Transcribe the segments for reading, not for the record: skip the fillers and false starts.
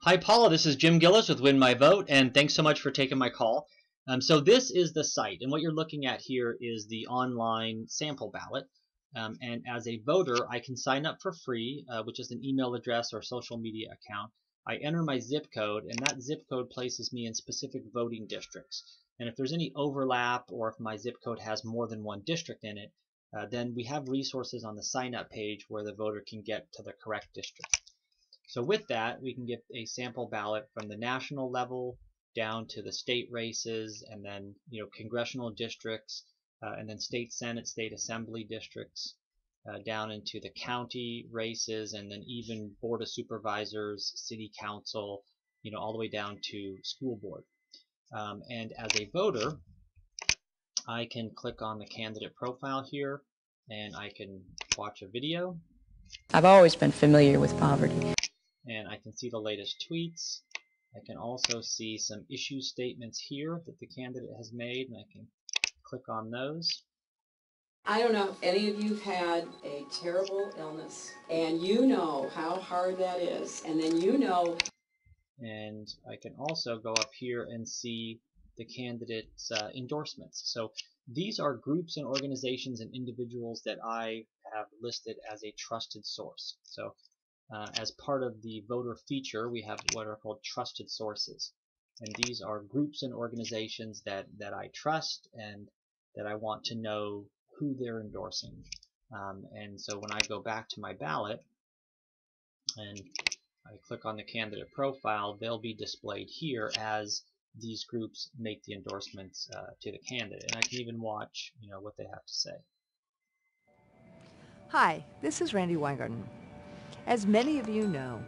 Hi, Paula. This is Jim Gillis with Win My Vote, and thanks so much for taking my call. So this is the site, and what you're looking at here is the online sample ballot. And as a voter, I can sign up for free, which is an email address or social media account. I enter my zip code, and that zip code places me in specific voting districts. And if there's any overlap, or if my zip code has more than one district in it, then we have resources on the sign up page where the voter can get to the correct district. So with that, we can get a sample ballot from the national level down to the state races, and then congressional districts, and then state senate, state assembly districts, down into the county races, and then even board of supervisors, city council, all the way down to school board. And as a voter, I can click on the candidate profile here, and I can watch a video. I've always been familiar with poverty. And I can see the latest tweets. I can also see some issue statements here that the candidate has made, and I can click on those. I don't know if any of you have had a terrible illness, and you know how hard that is, and then And I can also go up here and see the candidate's endorsements. So these are groups and organizations and individuals that I have listed as a trusted source. So as part of the voter feature, we have what are called trusted sources. And these are groups and organizations that I trust and that I want to know who they're endorsing. And so when I go back to my ballot and I click on the candidate profile, they'll be displayed here as these groups make the endorsements to the candidate. And I can even watch what they have to say. Hi, this is Randy Weingarten. As many of you know,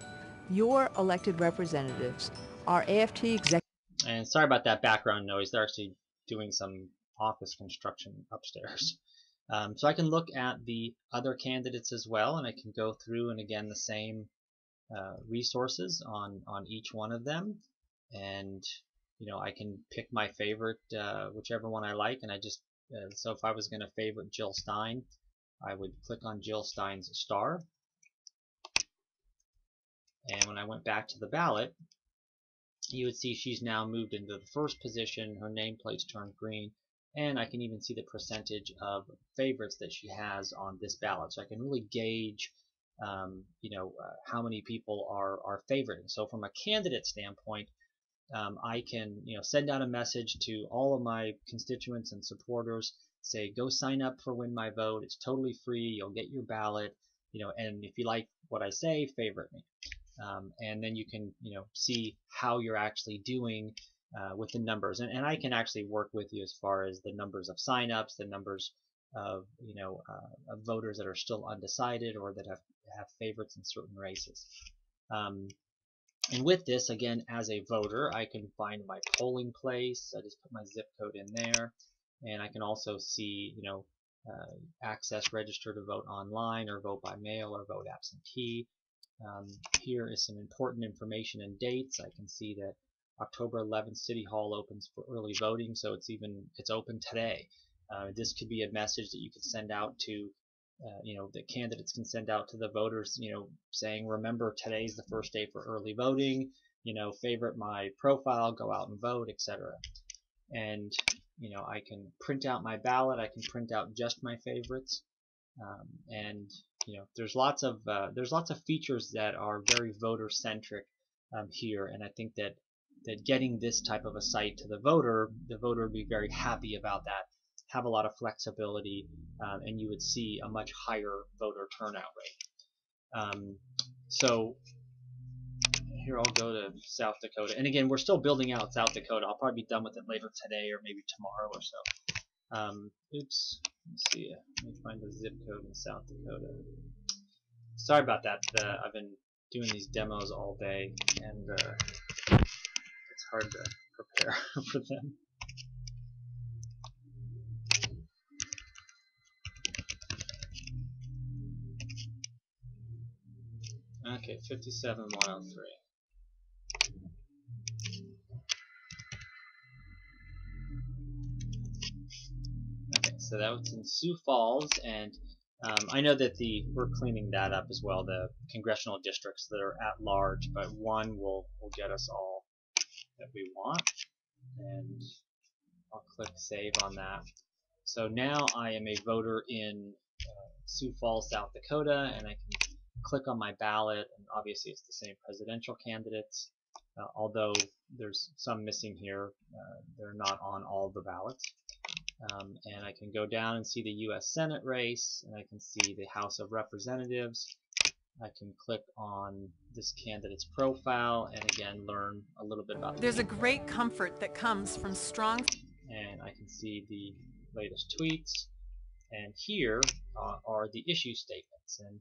your elected representatives are AFT executives. And sorry about that background noise. They're actually doing some office construction upstairs. So I can look at the other candidates as well, and I can go through, and again, the same resources on each one of them. And I can pick my favorite, whichever one I like, and I just so if I was going to favorite Jill Stein, I would click on Jill Stein's star. And when I went back to the ballot, you would see she's now moved into the first position. Her nameplate's turned green, and I can even see the percentage of favorites that she has on this ballot. So I can really gauge, how many people are favoriting. So from a candidate standpoint, I can send out a message to all of my constituents and supporters, say go sign up for Win My Vote. It's totally free. You'll get your ballot, and if you like what I say, favorite me. And then you can see how you're actually doing with the numbers, and I can actually work with you as far as the numbers of signups, the numbers of of voters that are still undecided or that have favorites in certain races. And with this, again, as a voter, I can find my polling place. I just put my zip code in there, and I can also see access, register to vote online, or vote by mail, or vote absentee. Here is some important information and dates. I can see that October 11th City Hall opens for early voting, so it's open today. This could be a message that you could send out to that candidates can send out to the voters, saying, remember, today's the first day for early voting, favorite my profile, go out and vote, etc. And I can print out my ballot. I can print out just my favorites, and there's lots of features that are very voter centric here, and I think that getting this type of a site to the voter would be very happy about that, have a lot of flexibility, and you would see a much higher voter turnout rate. So here I'll go to South Dakota, and again, we're still building out South Dakota. I'll probably be done with it later today or maybe tomorrow or so. Oops, let's see, let me find the zip code in South Dakota. Sorry about that. I've been doing these demos all day, and it's hard to prepare for them. Okay, 57103. Okay, so that was in Sioux Falls, and I know that we're cleaning that up as well, the congressional districts that are at large, but one will get us all that we want, and I'll click save on that. So now I am a voter in Sioux Falls, South Dakota, and I can click on my ballot, and obviously it's the same presidential candidates, although there's some missing here. They're not on all the ballots. And I can go down and see the U.S. Senate race, and I can see the House of Representatives. I can click on this candidate's profile and again learn a little bit about There's a great comfort that comes from strong. And I can see the latest tweets, and here are the issue statements, and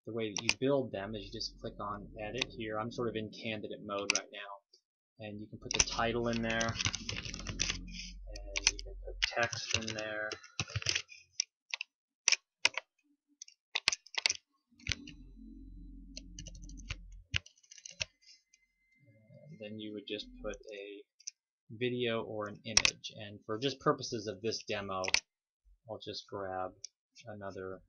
the way that you build them is you just click on edit here. I'm sort of in candidate mode right now, and you can put the title in there, and you can put text in there. And then you would just put a video or an image, and for just purposes of this demo, I'll just grab another.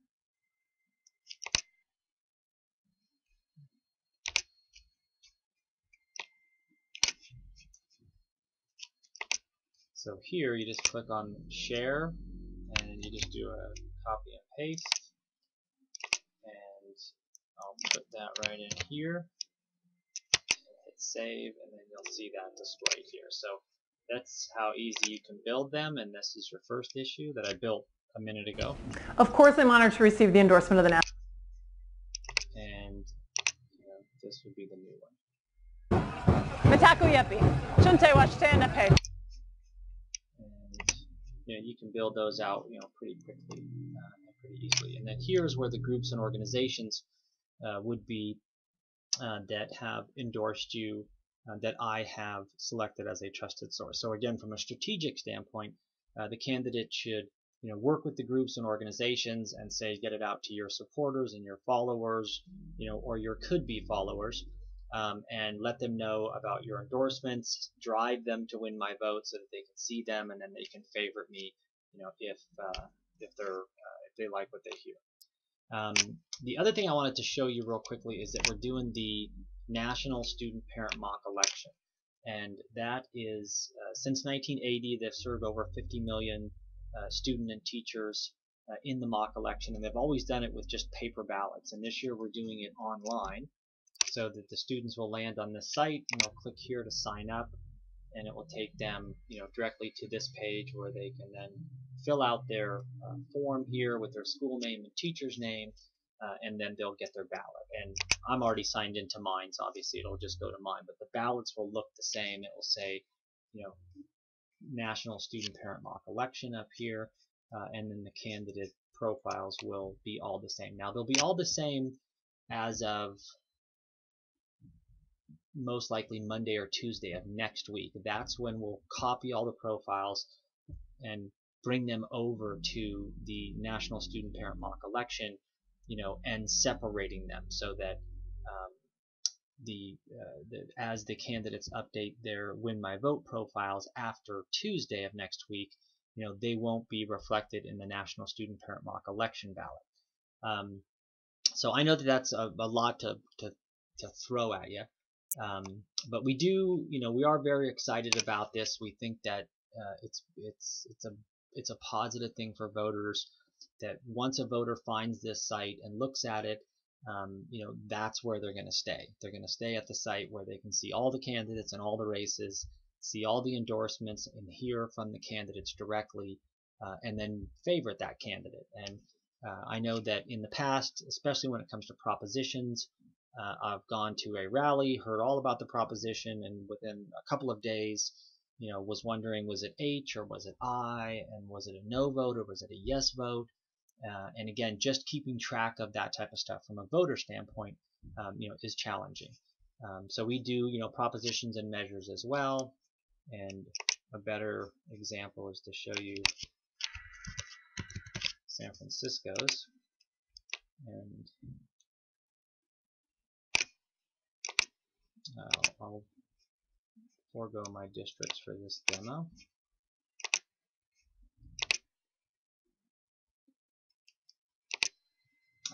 So here you just click on share, and you just do a copy and paste, and I'll put that right in here, and hit save, and then you'll see that displayed here. So that's how easy you can build them, and this is your first issue that I built a minute ago. Of course, I'm honored to receive the endorsement of the national. And this would be the new one. Mitaku Yepi, Chunte Washtana Pei. And you can build those out pretty quickly and pretty easily. And then here's where the groups and organizations would be that have endorsed you, that I have selected as a trusted source. So again, from a strategic standpoint, the candidate should work with the groups and organizations and say, get it out to your supporters and your followers, or your could-be followers, and let them know about your endorsements, drive them to win my vote so that they can see them, and then they can favorite me, if they like what they hear. The other thing I wanted to show you real quickly is that we're doing the National Student Parent Mock Election, and that is since 1980 they've served over 50 million student and teachers in the mock election, and they've always done it with just paper ballots, and this year we're doing it online, so that the students will land on this site and they'll click here to sign up, and it will take them directly to this page where they can then fill out their form here with their school name and teacher's name, and then they'll get their ballot. And I'm already signed into mine, so obviously it'll just go to mine, but the ballots will look the same. It will say National Student Parent Mock Election up here, and then the candidate profiles will be all the same. Now they'll be all the same as of most likely Monday or Tuesday of next week. That's when we'll copy all the profiles and bring them over to the National Student Parent Mock Election, and separating them so that as the candidates update their Win My Vote profiles after Tuesday of next week, they won't be reflected in the National Student Parent Mock Election ballot. So I know that that's a lot to throw at you, but we do, we are very excited about this. We think that it's a positive thing for voters, that once a voter finds this site and looks at it, that's where they're going to stay. They're going to stay at the site where they can see all the candidates and all the races, see all the endorsements, and hear from the candidates directly, and then favorite that candidate. And I know that in the past, especially when it comes to propositions, I've gone to a rally, heard all about the proposition, and within a couple of days, was wondering, was it H or was it I, and was it a no vote or was it a yes vote? And again, just keeping track of that type of stuff from a voter standpoint, is challenging. So we do, propositions and measures as well. And a better example is to show you San Francisco's. And I'll forego my districts for this demo.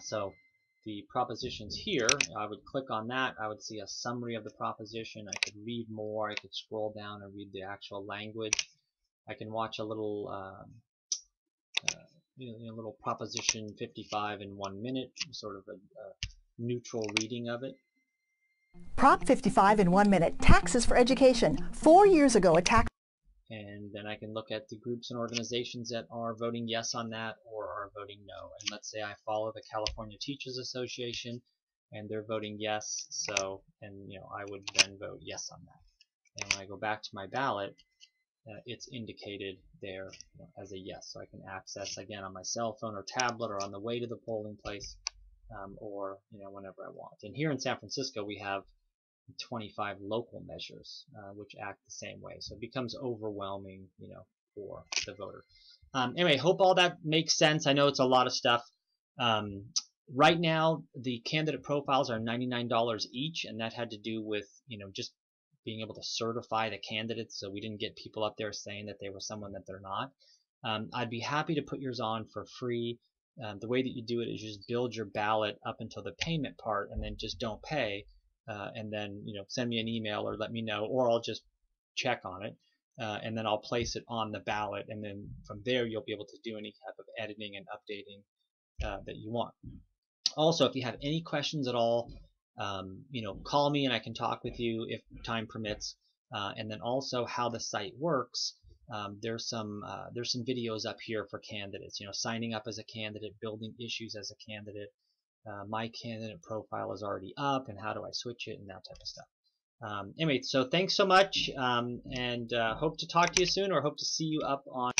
So the propositions here, I would click on that. I would see a summary of the proposition. I could read more. I could scroll down and read the actual language. I can watch a little little proposition 55 in 1 minute, sort of a neutral reading of it. Prop 55 in 1 minute. Taxes for education. 4 years ago, a tax. And then I can look at the groups and organizations that are voting yes on that or are voting no. And let's say I follow the California Teachers Association and they're voting yes, so, and I would then vote yes on that. And when I go back to my ballot, it's indicated there as a yes. So I can access again on my cell phone or tablet or on the way to the polling place, or whenever I want. And here in San Francisco we have 25 local measures which act the same way, so it becomes overwhelming for the voter. Anyway, hope all that makes sense. I know it's a lot of stuff. Right now the candidate profiles are $99 each, and that had to do with just being able to certify the candidates, so we didn't get people up there saying that they were someone that they're not. I'd be happy to put yours on for free. The way that you do it is you just build your ballot up until the payment part and then just don't pay, and then send me an email or let me know, or I'll just check on it, and then I'll place it on the ballot, and then from there you'll be able to do any type of editing and updating that you want. Also, if you have any questions at all, call me and I can talk with you if time permits. And then also how the site works. There's some videos up here for candidates. Signing up as a candidate, building issues as a candidate. My candidate profile is already up, and how do I switch it, and that type of stuff. Anyway, so thanks so much, and hope to talk to you soon, or hope to see you up on